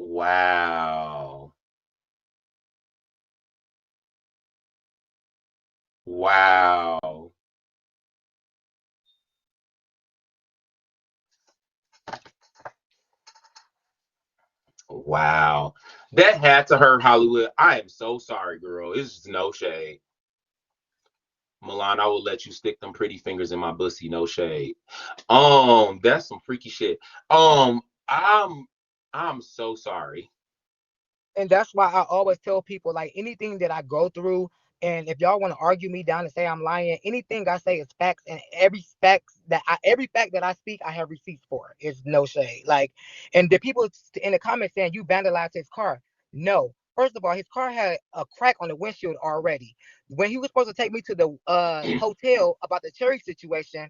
Wow. Wow. Wow. That had to hurt Hollywood. I am so sorry, girl. It's just no shade. Milan, I will let you stick them pretty fingers in my bussy, no shade. That's some freaky shit. Um, I'm I'm so sorry. And that's why I always tell people like anything that I go through, and if y'all want to argue me down and say I'm lying, anything I say is facts, and every fact that I speak, I have receipts for. It's no shade. Like, and the people in the comments saying you vandalized his car. No. First of all, his car had a crack on the windshield already. When he was supposed to take me to the hotel about the cherry situation,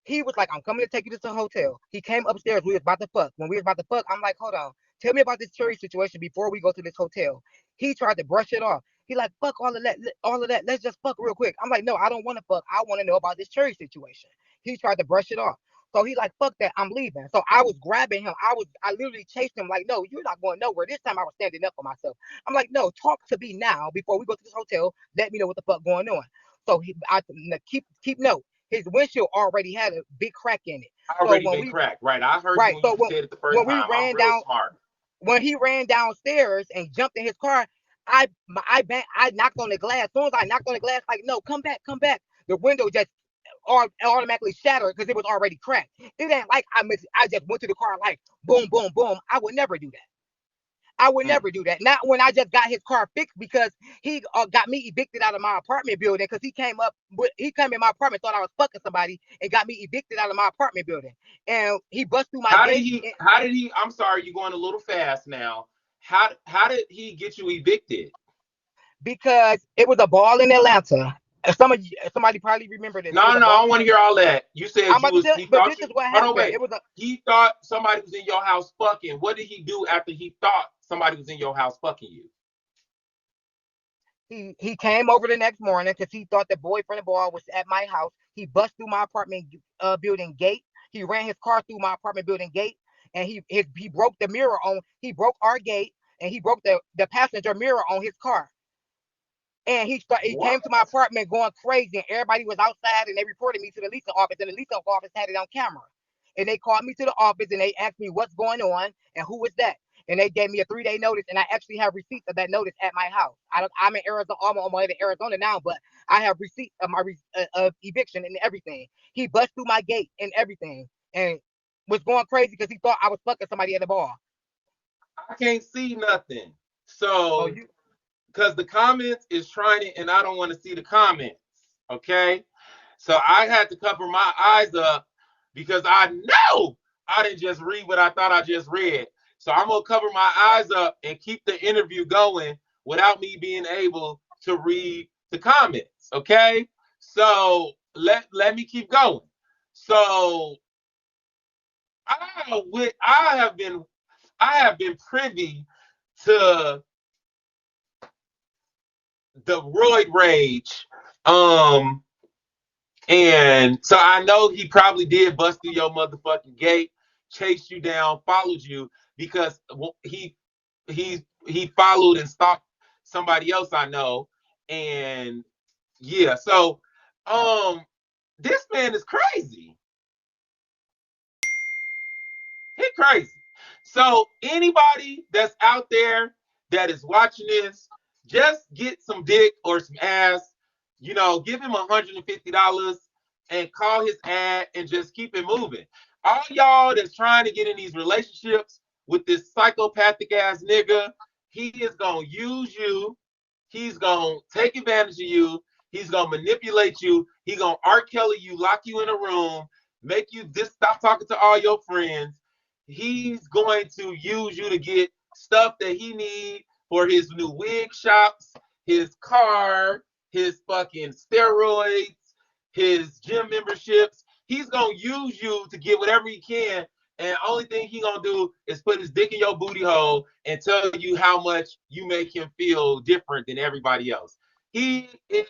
he was like, I'm coming to take you to the hotel. He came upstairs. We was about to fuck. When we was about to fuck, I'm like, hold on. Tell me about this cherry situation before we go to this hotel. He tried to brush it off. He like, fuck all of that, all of that. Let's just fuck real quick. I'm like, no, I don't want to fuck. I want to know about this cherry situation. He tried to brush it off. So he like, fuck that, I'm leaving. So I was grabbing him. I literally chased him like, no, you're not going nowhere. This time I was standing up for myself. I'm like, no, talk to me now before we go to this hotel. Let me know what the fuck going on. So I keep note his windshield already had a big crack in it. So Already when been we cracked, right? I heard you right, when so you said it the first when we time. I'm ran real down smart. when he ran downstairs and jumped in his car, I knocked on the glass. As soon as I knocked on the glass, like no, come back, come back. The window just automatically shattered because it was already cracked. It ain't like I just went to the car like boom, boom, boom. I would never do that. I would Mm. never do that. Not when I just got his car fixed because he got me evicted out of my apartment building because he came in my apartment, thought I was fucking somebody, and got me evicted out of my apartment building. And he bust through my How did gate he? How did he? I'm sorry, you're going a little fast now. How did he get you evicted? because it was a ball in Atlanta. Somebody probably remembered it. It was No, a no, I ball don't in want to Atlanta. hear all that. You I'm said you about to was. tell, He but thought this you. is what Hold on, happened. wait. It was a He thought somebody was in your house fucking. What did he do after he thought somebody was in your house fucking you? he came over the next morning because he thought the boyfriend of ball was at my house. He bust through my apartment building gate. He ran his car through my apartment building gate, and he broke the mirror on. He broke our gate, and he broke the passenger mirror on his car. And he What? came to my apartment going crazy, and everybody was outside, and they reported me to the leasing office, and the leasing office had it on camera. And they called me to the office, and they asked me what's going on and who was that. And they gave me a 3-day notice, and I actually have receipts of that notice at my house. I'm in Arizona, I'm on my way to Arizona now, but I have receipts of my of eviction and everything. He bust through my gate and everything, and was going crazy because he thought I was fucking somebody at the bar. I can't see nothing. Oh, So, you because the comments is trying to, and I don't want to see the comments. Okay. So I had to cover my eyes up because I know I didn't just read what I thought I just read. So I'm gonna cover my eyes up and keep the interview going without me being able to read the comments. Okay. So let me keep going. So I have been privy to the roid rage. Um, and so I know he probably did bust through your motherfucking gate, chased you down, followed you because he followed and stalked somebody else I know. And yeah, so um this man is crazy. He crazy. So anybody that's out there that is watching this, just get some dick or some ass. Give him $150 and call his ad and just keep it moving. All y'all that's trying to get in these relationships with this psychopathic ass nigga, he is gonna use you. He's gonna take advantage of you. He's gonna manipulate you. He's gonna R. Kelly you, lock you in a room, make you just stop talking to all your friends. He's going to use you to get stuff that he need for his new wig shops, his car, his fucking steroids, his gym memberships. He's gonna use you to get whatever he can, and only thing he gonna do is put his dick in your booty hole and tell you how much you make him feel different than everybody else. He is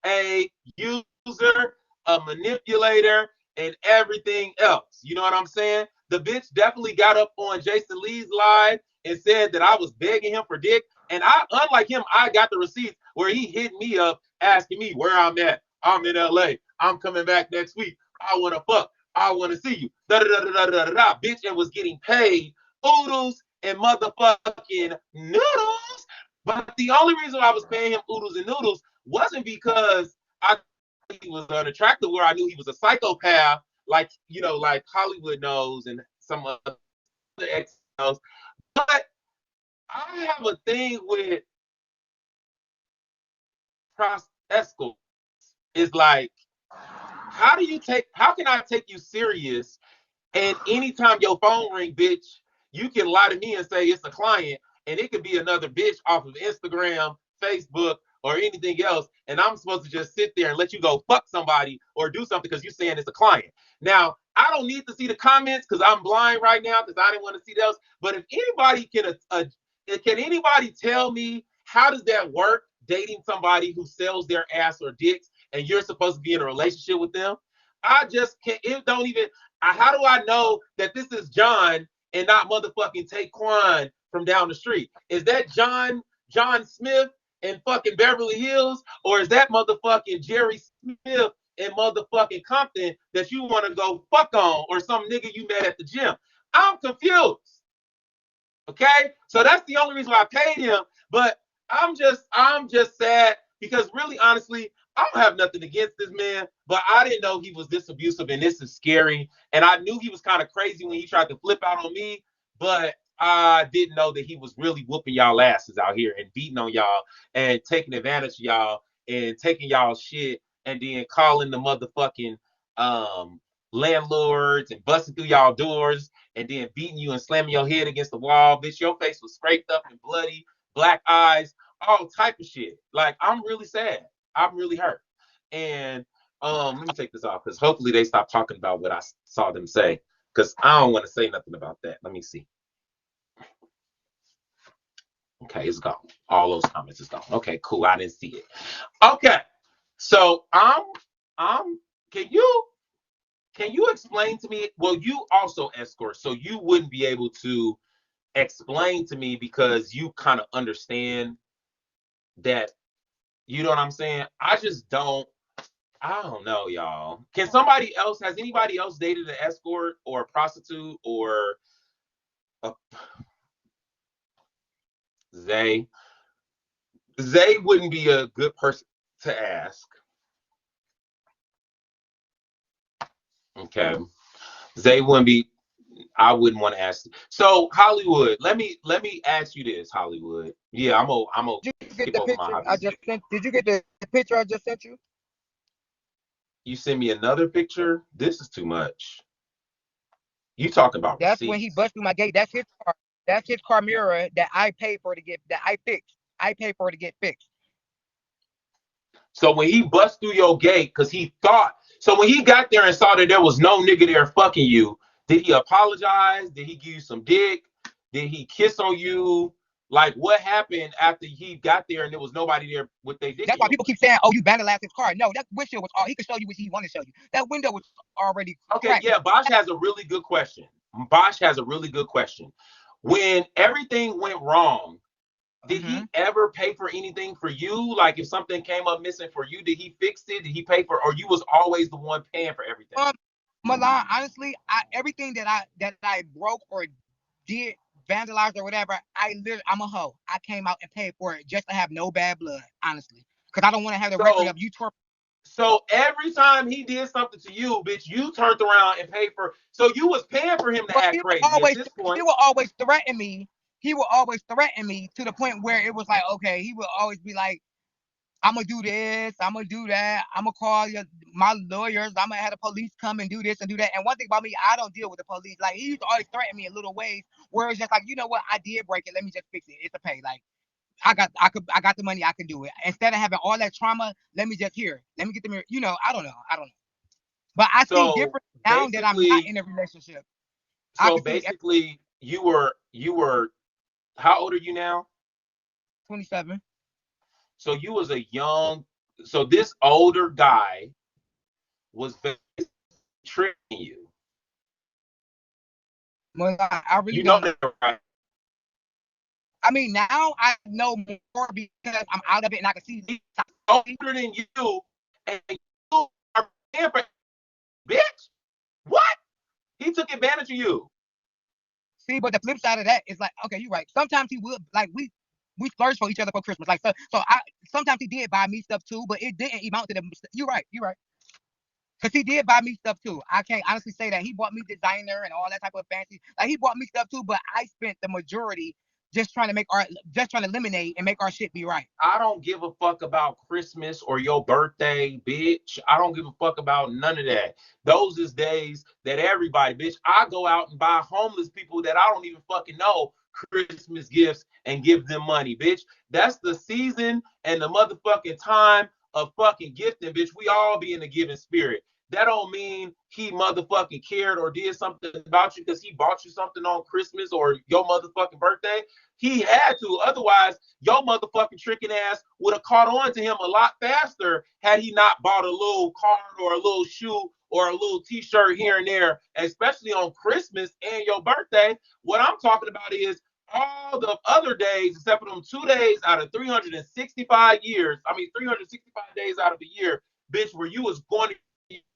a user, a manipulator, and everything else. You know what I'm saying? The bitch definitely got up on Jason Lee's live and said that I was begging him for dick. And I, unlike him, I got the receipts where he hit me up asking me where I'm at. I'm in LA. I'm coming back next week. I want to fuck. I want to see you. Da da da da da da da. Bitch, and was getting paid oodles and motherfucking noodles. But the only reason I was paying him oodles and noodles wasn't because I he was unattractive, where I knew he was a psychopath, like like Holliwud knows and some other ex knows. But I have a thing with escorts. It's like, how can I take you serious? And anytime your phone ring, bitch, you can lie to me and say it's a client, and it could be another bitch off of Instagram, Facebook, or anything else. And I'm supposed to just sit there and let you go fuck somebody or do something because you're saying it's a client. Now, I don't need to see the comments because I'm blind right now because I didn't want to see those. But if anybody can anybody tell me how does that work? Dating somebody who sells their ass or dicks, and you're supposed to be in a relationship with them. I just can't. It don't even. How do I know that this is John and not motherfucking Taquan from down the street? Is that John Smith in fucking Beverly Hills, or is that motherfucking Jerry Smith in motherfucking Compton that you want to go fuck on, or some nigga you met at the gym? I'm confused. Okay, so that's the only reason why I paid him. But I'm just sad because really, honestly, I don't have nothing against this man, but I didn't know he was this abusive, and this is scary. And I knew he was kind of crazy when he tried to flip out on me, but I didn't know that he was really whooping y'all asses out here and beating on y'all and taking advantage of y'all and taking y'all shit and then calling the motherfucking landlords and busting through y'all doors and then beating you and slamming your head against the wall. Bitch, your face was scraped up and bloody, black eyes, all type of shit. Like, I'm really sad. I'm really hurt. And let me take this off because hopefully they stop talking about what I saw them say. Because I don't want to say nothing about that. Let me see. Okay, it's gone. All those comments is gone. Okay, cool. I didn't see it. Okay. So I'm can you explain to me? Well, you also escort, so you wouldn't be able to explain to me because you kind of understand that. You know what I'm saying? I don't know, y'all. Has anybody else dated an escort or a prostitute or a Zay? Zay wouldn't be a good person to ask. Okay. Zay wouldn't be I wouldn't want to ask. So Holliwud, let me ask you this, Holliwud. Yeah, I'm gonna Did you get skip the over my picture I hobbies. just sent? Did you get the picture I just sent you? You send me another picture? This is too much. You talking about That's when he receipts. bust through my gate. That's his car. That's his car mirror that I paid for to get that I fixed. I paid for to get fixed. So when he bust through your gate, because he thought, so when he got there and saw that there was no nigga there fucking you, did he apologize? Did he give you some dick? Did he kiss on you? Like, what happened after he got there and there was nobody there with their dick That's in why your people mouth? keep saying, "Oh, you vandalized his car." No, that windshield was all he could show you what he wanted to show you. That window was already Okay, cracked. yeah, Bosch has a really good question. Bosch has a really good question. When everything went wrong, did Mm-hmm. he ever pay for anything for you? Like if something came up missing for you, did he fix it? Did he pay for, or you was always the one paying for everything? Um, Milan, honestly, everything that I broke or did vandalized or whatever, I'm a hoe. I came out and paid for it just to have no bad blood, honestly, because I don't want to have the record So of you twerking. so every time he did something to you, bitch, you turned around and paid for. So you was paying for him to But act crazy at this he point. would always threaten me. He would always threaten me to the point where it was like, okay, he would always be like, I'm gonna do this, I'm gonna do that, I'm gonna call my lawyers, I'm gonna have the police come and do this and do that. And one thing about me, I don't deal with the police. Like he used to always threaten me in little ways where it's just like, you know what, I did break it, let me just fix it. It's a pay. Like I got the money, I can do it. Instead of having all that trauma, let me just hear it. Let me get the mirror. I don't know. I don't know. But I see So different now that I'm not basically, in a relationship. I so can see basically, you were. How old are you now? 27. So you was a young. So this older guy was tricking you. Well, I really You know don't. that, right? I mean, now I know more because I'm out of it and I can see. He's older than you, and you are paying for bitch. What? He took advantage of you. See, but the flip side of that is like, okay, you're right. Sometimes he would like we splurge for each other for Christmas. Like so I sometimes he did buy me stuff too, but it didn't amount to the. You're right. You're right. Cause he did buy me stuff too. I can't honestly say that he bought me designer and all that type of fancy. Like he bought me stuff too, but I spent the majority just trying to just trying to eliminate and make our shit be right. I don't give a fuck about Christmas or your birthday, bitch. I don't give a fuck about none of that. Those is days that everybody, bitch, I go out and buy homeless people that I don't even fucking know Christmas gifts and give them money, bitch. That's the season and the motherfucking time of fucking gifting, bitch. We all be in the giving spirit. That don't mean he motherfucking cared or did something about you because he bought you something on Christmas or your motherfucking birthday. He had to. Otherwise, your motherfucking tricking ass would have caught on to him a lot faster had he not bought a little card or a little shoe or a little t-shirt here and there, especially on Christmas and your birthday. What I'm talking about is all the other days, except for them 2 days out of 365 years, 365 days out of a year, bitch, where you was going to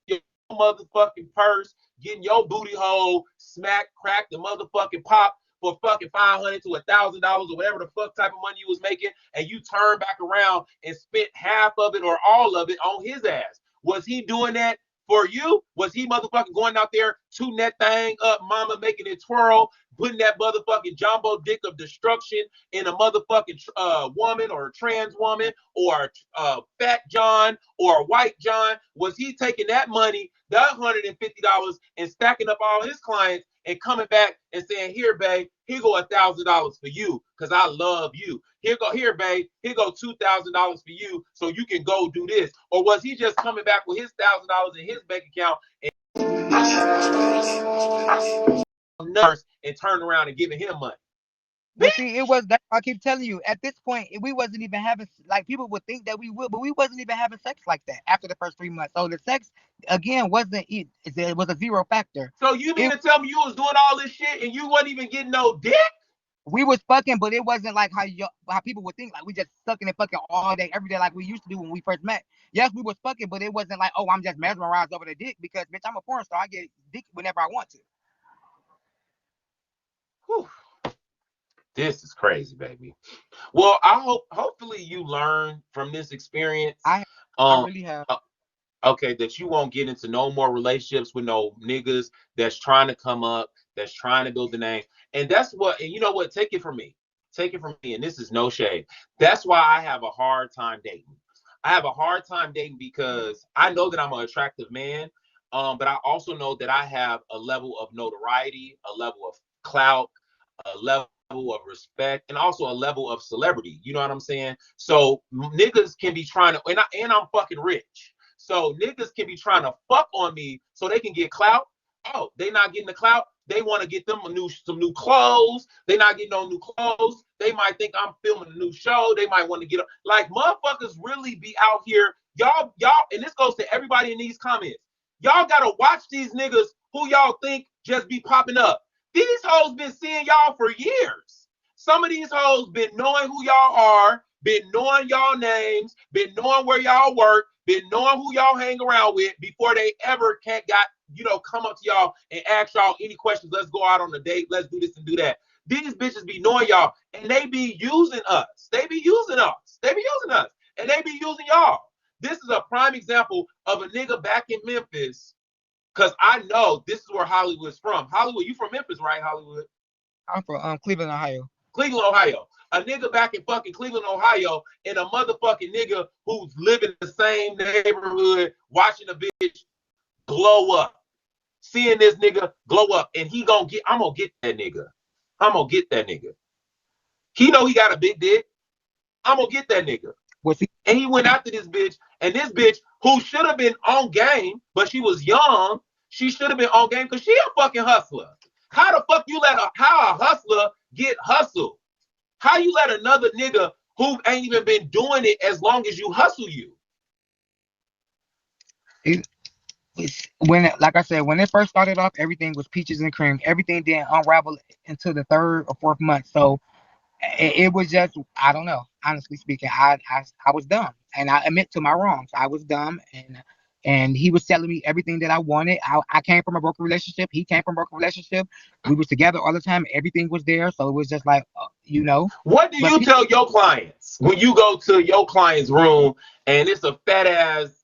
your motherfucking purse, getting your booty hole smack, cracked, the motherfucking pop for fucking $500 to $1,000 or whatever the fuck type of money you was making, and you turn back around and spent half of it or all of it on his ass. Was he doing that for you? Was he motherfucking going out there tooting that thing up, mama, making it twirl, putting that motherfucking jumbo dick of destruction in a motherfucking woman or a trans woman or fat John or a white John? Was he taking that money, that $150, and stacking up all his clients and coming back and saying, here, babe, here go $1,000 for you because I love you. Here, babe, here go $2,000 for you so you can go do this? Or was he just coming back with his $1,000 in his bank account and nurse and turn around and giving him money? But see, it was that I keep telling you. At this point, we wasn't even having like people would think that we would, but we wasn't even having sex like that after the first 3 months. So the sex again wasn't it was a zero factor. So you mean It to tell me you was doing all this shit and you wasn't even getting no dick? we was fucking, but it wasn't like how people would think like we just sucking and fucking all day every day like we used to do when we first met. Yes, we was fucking, but it wasn't like, oh, I'm just mesmerized over the dick because bitch, I'm a porn star. I get dick whenever I want to. Whew. This is crazy, baby. Well, hopefully you learn from this experience. I I Um, really have. uh, okay, that you won't get into no more relationships with no niggas that's trying to come up, that's trying to build the name. And that's what, and you know what? Take it from me. Take it from me. And this is no shade. That's why I have a hard time dating. I have a hard time dating because I know that I'm an attractive man. But I also know that I have a level of notoriety, a level of clout, a level of respect, and also a level of celebrity. You know what I'm saying? So niggas can be trying to, and I'm fucking rich. So niggas can be trying to fuck on me so they can get clout. Oh, they not getting the clout. They want to get them some new clothes. They not getting no new clothes. They might think I'm filming a new show. They might want to get like motherfuckers really be out here. Y'all, and this goes to everybody in these comments. Y'all gotta watch these niggas who y'all think just be popping up. These hoes been seeing y'all for years. Some of these hoes been knowing who y'all are, been knowing y'all names, been knowing where y'all work, been knowing who y'all hang around with before they ever can't got, come up to y'all and ask y'all any questions. Let's go out on a date. Let's do this and do that. These bitches be knowing y'all and they be using us. They be using us. They be using us. And they be using y'all. This is a prime example of a nigga back in Memphis. Cause I know this is where Hollywood's from. Hollywood, you from Memphis, right? Hollywood. I'm from Cleveland, Ohio. Cleveland, Ohio. A nigga back in fucking Cleveland, Ohio, and a motherfucking nigga who's living in the same neighborhood, watching a bitch glow up, seeing this nigga glow up, and I'm gonna get that nigga. I'm gonna get that nigga. He know he got a big dick. I'm gonna get that nigga. Was he? And he went after this bitch, and this bitch who should have been on game, but she was young. She should have been on game because she a fucking hustler. How the fuck you how a hustler get hustled? How you let another nigga who ain't even been doing it as long as you hustle you? When, like I said, when it first started off, everything was peaches and cream. Everything didn't unravel until the third or fourth month. So It was just, I don't know. Honestly speaking, I was dumb, and I admit to my wrongs. I was dumb, and he was telling me everything that I wanted. I came from a broken relationship. He came from a broken relationship. We was together all the time. Everything was there, so it was just like, you know. What do But you tell your clients when you go to your client's room and it's a fat ass,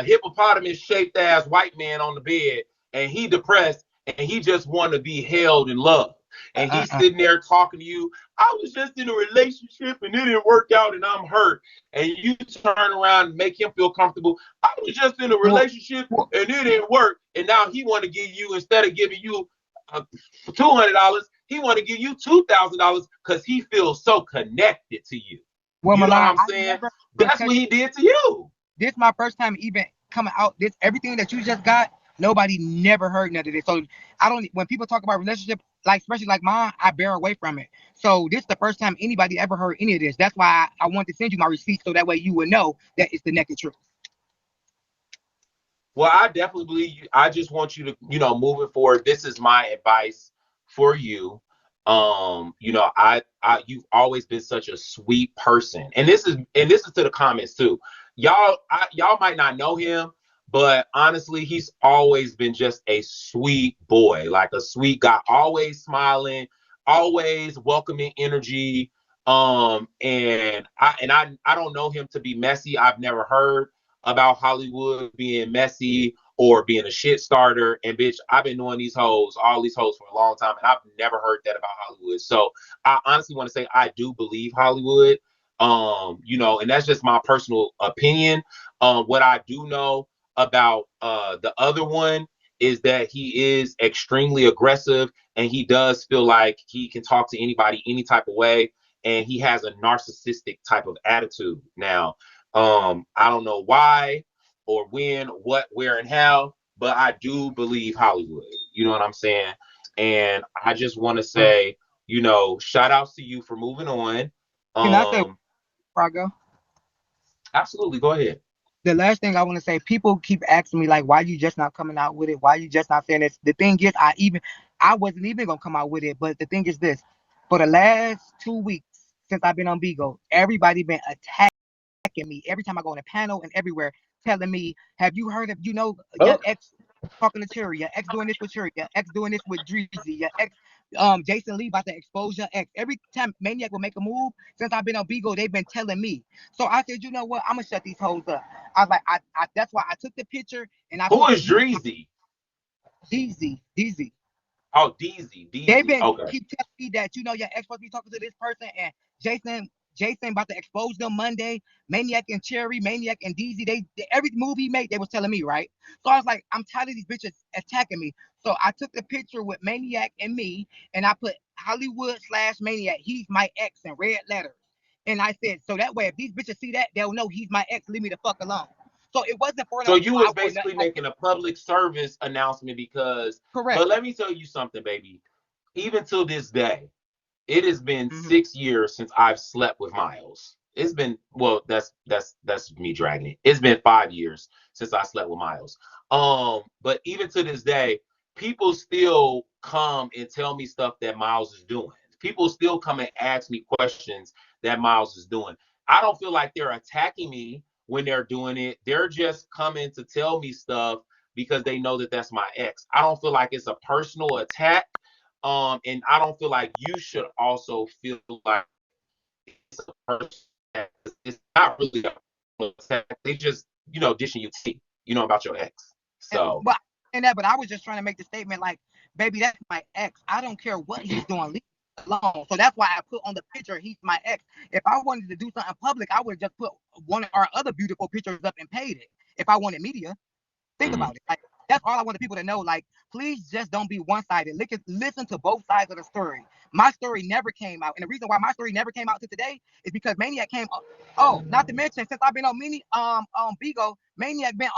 hippopotamus shaped ass white man on the bed and he depressed and he just want to be held and loved and he's uh, sitting there talking to you? I was just in a relationship and it didn't work out and I'm hurt. And you turn around and make him feel comfortable. I was just in a well, relationship well, and it didn't work. And now he want to give you, instead of giving you $200, he want to give you $2,000 because he feels so connected to you. well, You know what Milan, I'm I saying? never That's tell what you. he did to you. This my first time even coming out. This everything that you just got. Nobody never heard none of this. So I don't. When people talk about relationship, like especially like mine, I bear away from it. So this is the first time anybody ever heard any of this. That's why I want to send you my receipt so that way you will know that it's the naked truth. Well, I definitely believe you. I just want you to, moving forward, this is my advice for you. You've always been such a sweet person. And this is to the comments too. Y'all might not know him, but honestly, he's always been just a sweet boy, like a sweet guy, always smiling, always welcoming energy. And I don't know him to be messy. I've never heard about Hollywood being messy or being a shit starter. And bitch, I've been knowing all these hoes for a long time, and I've never heard that about Hollywood. So I honestly want to say I do believe Hollywood. And that's just my personal opinion. What I do know about the other one is that he is extremely aggressive and he does feel like he can talk to anybody any type of way, and he has a narcissistic type of attitude. Now, I don't know why or when, what, where, and how, but I do believe Hollywood. You know what I'm saying? And I just want to say, shout outs to you for moving on. Can I say Um, before I go? Absolutely, go ahead. The last thing I want to say, people keep asking me like, why you just not coming out with it? Why you just not saying this? The thing is, I wasn't even gonna come out with it, but the thing is this: for the last 2 weeks since I've been on Beagle, everybody been attacking me every time I go on a panel and everywhere, telling me, "Have you heard of your Oh, ex talking to Cherry? Your ex doing this with Cherry? Your ex doing this with Dreezy? Your ex, Jason Lee about to expose your ex." Every time Maniac will make a move since I've been on Beagle, they've been telling me. So I said, you know what? I'm gonna shut these hoes up. I was like, that's why I took the picture and I who put is you, Dreezy? DZ. Oh, Deezy, They've Deezy. been Okay. keep telling me that your ex supposed to be talking to this person and Jason Jason about to expose them Monday. Maniac and Cherry, Maniac and DZ, every move he made, they was telling me, right? So I was like, I'm tired of these bitches attacking me. So I took the picture with Maniac and me, and I put Hollywood/Maniac. He's my ex in red letters. And I said, so that way, if these bitches see that, they'll know he's my ex. Leave me the fuck alone. So it wasn't for So no you was power or nothing basically like that. making a public service announcement because, Correct. but let me tell you something, baby. Even till this day, it has been Mm-hmm. 6 years since I've slept with Miles. It's been, well, that's me dragging it. It's been 5 years since I slept with Miles. But even to this day, people still come and tell me stuff that Miles is doing. People still come and ask me questions that Miles is doing. I don't feel like they're attacking me when they're doing it. They're just coming to tell me stuff because they know that that's my ex. I don't feel like it's a personal attack. And I don't feel like you should also feel like it's a person. It's not really a personal attack. They just, dishing you tea, about your ex. So, But that, but I was just trying to make the statement like, baby, that's my ex. I don't care what he's doing. Leave me alone. So that's why I put on the picture, he's my ex. If I wanted to do something public, I would have just put one of our other beautiful pictures up and paid it. If I wanted media, think mm, about it. Like that's all I wanted people to know. Like, please just don't be one-sided. Listen to both sides of the story. My story never came out, and the reason why my story never came out to today is because Maniac came. Oh, not to mention, since I've been on Bigo, Maniac been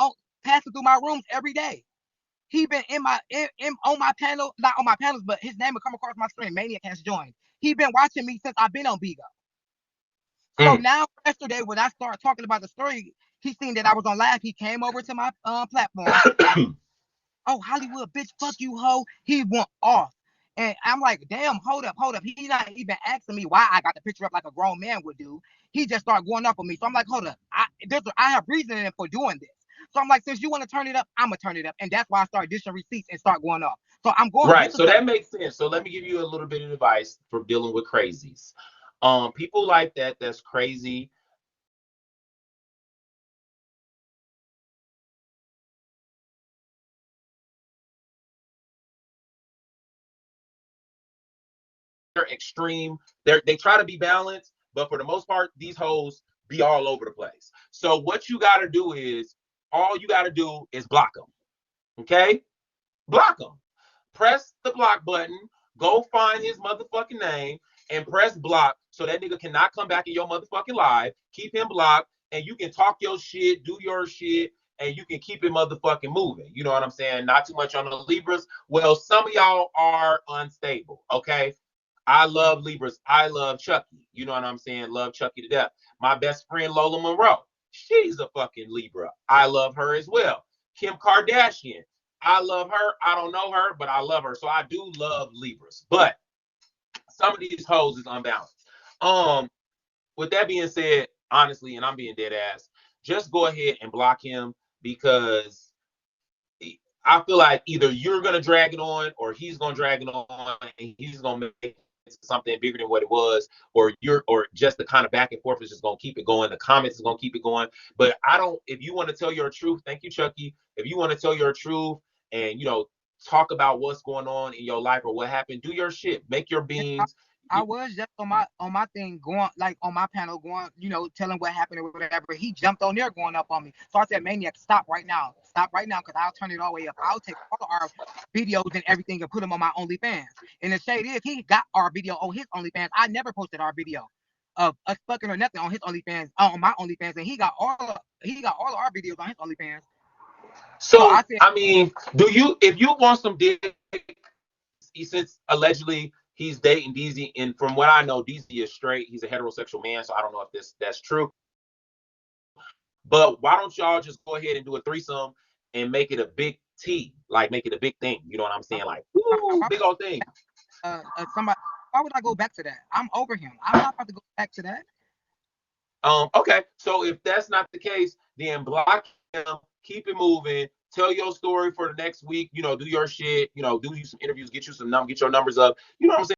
passing through my rooms every day. He been on my panel, not on my panels, but his name will come across my screen. Maniac has joined. He been watching me since I've been on Bigo. So mm. now yesterday when I started talking about the story, he seen that I was on live. He came over to my platform. Oh, Hollywood, bitch, fuck you, hoe. He went off. And I'm like, damn, hold up, hold up. He's not even asking me why I got the picture up like a grown man would do. He just started going up on me. So I'm like, hold up, I have reasoning for doing this. So I'm like, since you want to turn it up, I'm gonna turn it up, and that's why I start dishing receipts and start going off. So I'm going. This Right. is So that makes sense. So let me give you a little bit of advice for dealing with crazies. People like that, that's crazy. They're extreme. They try to be balanced, but for the most part, these hoes be all over the place. So what you got to do is, all you got to do is block them. Okay, block them. Press the block button. Go find his motherfucking name and press block so that nigga cannot come back in your motherfucking live. Keep him blocked, and you can talk your shit, do your shit, and you can keep it motherfucking moving. You know what I'm saying? Not too much on the Libras. Well, some of y'all are unstable. Okay, I love Libras. I love Chucky. You know what I'm saying? Love Chucky to death. My best friend Lola Monroe. She's a fucking Libra. I love her as well. Kim Kardashian. I love her. I don't know her, but I love her. So I do love Libras. But some of these hoes is unbalanced. Um, with that being said, honestly, and I'm being dead ass, just go ahead and block him, because I feel like either you're gonna drag it on or he's gonna drag it on, and he's gonna make it something bigger than what it was, or just the kind of back and forth is just gonna keep it going. The comments is gonna keep it going. But I don't. If you want to tell your truth, thank you, Chucky. If you want to tell your truth and talk about what's going on in your life or what happened, do your shit, make your beans. I was just on my thing going like on my panel going, telling what happened or whatever. He jumped on there going up on me. So I said, Maniac, stop right now, because I'll turn it all the way up. I'll take all our videos and everything and put them on my OnlyFans. And the shade is, he got our video on his OnlyFans. I never posted our video of us fucking or nothing on his OnlyFans, on my OnlyFans, and he got all of our videos on his OnlyFans. So So I said, I mean, do you if you want some dick, since allegedly he's dating DZ, and from what I know, DZ is straight. He's a heterosexual man, so I don't know if that's true. But why don't y'all just go ahead and do a threesome and make it a big T, like make it a big thing? You know what I'm saying? Like, woo, why, big old thing. somebody, why would I go back to that? I'm over him. I'm not about to go back to that. Okay, so if that's not the case, then block him, keep it moving, tell your story for the next week, do your shit, do you some interviews, get you some get your numbers up. You know what I'm saying?